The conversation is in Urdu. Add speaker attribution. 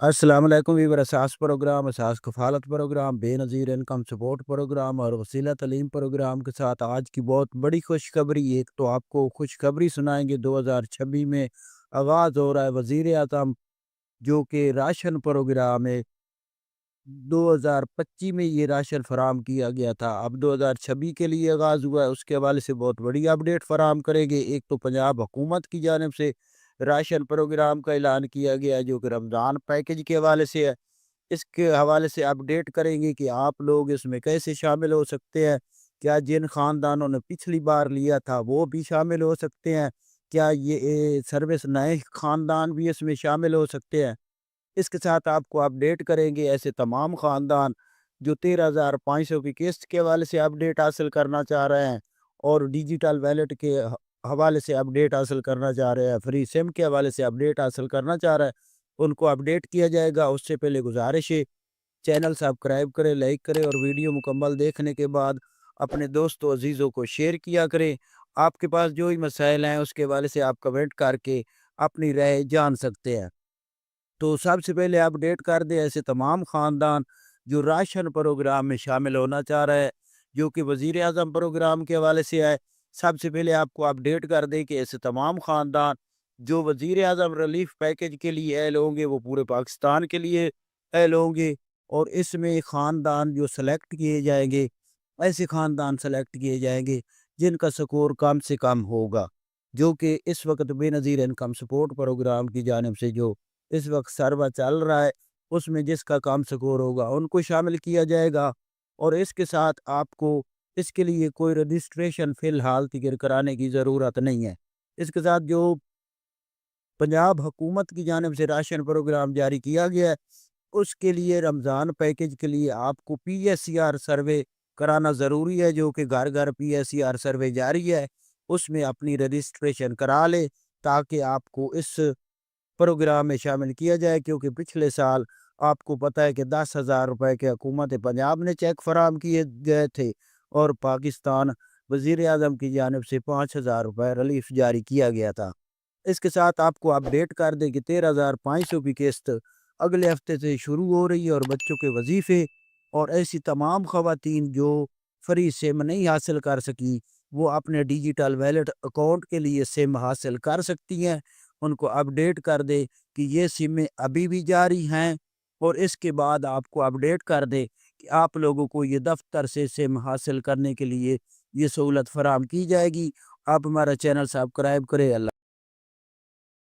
Speaker 1: السلام علیکم ویور اساس پروگرام اساس کفالت پروگرام بے نظیر انکم سپورٹ پروگرام اور وسیلہ تعلیم پروگرام کے ساتھ آج کی بہت بڑی خوشخبری ایک تو آپ کو خوشخبری سنائیں گے 2026 میں آغاز ہو رہا ہے وزیر اعظم جو کہ راشن پروگرام ہے 2025 میں یہ راشن فراہم کیا گیا تھا اب 2026 کے لیے آغاز ہوا ہے اس کے حوالے سے بہت بڑی اپڈیٹ فراہم کریں گے ایک تو پنجاب حکومت کی جانب سے راشن پروگرام کا اعلان کیا گیا ہے جو کہ رمضان پیکج کے حوالے سے ہے اس کے حوالے سے اپڈیٹ کریں گے کہ آپ لوگ اس میں کیسے شامل ہو سکتے ہیں کیا جن خاندانوں نے پچھلی بار لیا تھا وہ بھی شامل ہو سکتے ہیں کیا یہ سروس نئے خاندان بھی اس میں شامل ہو سکتے ہیں اس کے ساتھ آپ کو اپڈیٹ کریں گے ایسے تمام خاندان جو 13,500 کی قسط کے حوالے سے اپڈیٹ حاصل کرنا چاہ رہے ہیں اور ڈیجیٹل ویلیٹ کے حوالے سے اپڈیٹ حاصل کرنا چاہ رہے ہیں فری سم کے حوالے سے اپڈیٹ حاصل کرنا چاہ رہے ہیں ان کو اپڈیٹ کیا جائے گا اس سے پہلے گزارش ہے چینل سبسکرائب کریں لائک کریں اور ویڈیو مکمل دیکھنے کے بعد اپنے دوستوں عزیزوں کو شیئر کیا کریں آپ کے پاس جو ہی مسائل ہیں اس کے حوالے سے آپ کمنٹ کر کے اپنی رائے جان سکتے ہیں تو سب سے پہلے اپڈیٹ کر دیں ایسے تمام خاندان جو راشن پروگرام میں شامل ہونا چاہ رہے ہیں جو کہ وزیر اعظم پروگرام کے حوالے سے آئے سب سے پہلے آپ کو اپڈیٹ کر دیں کہ ایسے تمام خاندان جو وزیر اعظم ریلیف پیکج کے لیے اہل ہوں گے وہ پورے پاکستان کے لیے اہل ہوں گے اور اس میں خاندان جو سلیکٹ کیے جائیں گے ایسے خاندان سلیکٹ کیے جائیں گے جن کا سکور کم سے کم ہوگا جو کہ اس وقت بے نظیر انکم سپورٹ پروگرام کی جانب سے جو اس وقت سروا چل رہا ہے اس میں جس کا کام سکور ہوگا ان کو شامل کیا جائے گا اور اس کے ساتھ آپ کو اس کے لیے کوئی رجسٹریشن فی الحال تیگر کرانے کی ضرورت نہیں ہے اس کے ساتھ جو پنجاب حکومت کی جانب سے راشن پروگرام جاری کیا گیا ہے اس کے لیے رمضان پیکج کے لیے آپ کو P S C R survey کرانا ضروری ہے جو کہ گھر گھر P S C R survey جاری ہے اس میں اپنی رجسٹریشن کرا لے تاکہ آپ کو اس پروگرام میں شامل کیا جائے کیونکہ پچھلے سال آپ کو پتہ ہے کہ 10,000 روپے کے حکومت پنجاب نے چیک فراہم کیے گئے تھے اور پاکستان وزیر اعظم کی جانب سے 5,000 روپے ریلیف جاری کیا گیا تھا اس کے ساتھ آپ کو اپڈیٹ کر دیں کہ 13,500 کی قسط اگلے ہفتے سے شروع ہو رہی ہے اور بچوں کے وظیفے اور ایسی تمام خواتین جو فری سم نہیں حاصل کر سکی وہ اپنے ڈیجیٹل ویلیٹ اکاؤنٹ کے لیے سم حاصل کر سکتی ہیں ان کو اپڈیٹ کر دے کہ یہ سمیں ابھی بھی جاری ہیں اور اس کے بعد آپ کو اپڈیٹ کر دے کہ آپ لوگوں کو یہ دفتر سے سم حاصل کرنے کے لیے یہ سہولت فراہم کی جائے گی آپ ہمارا چینل سبسکرائب کریں اللہ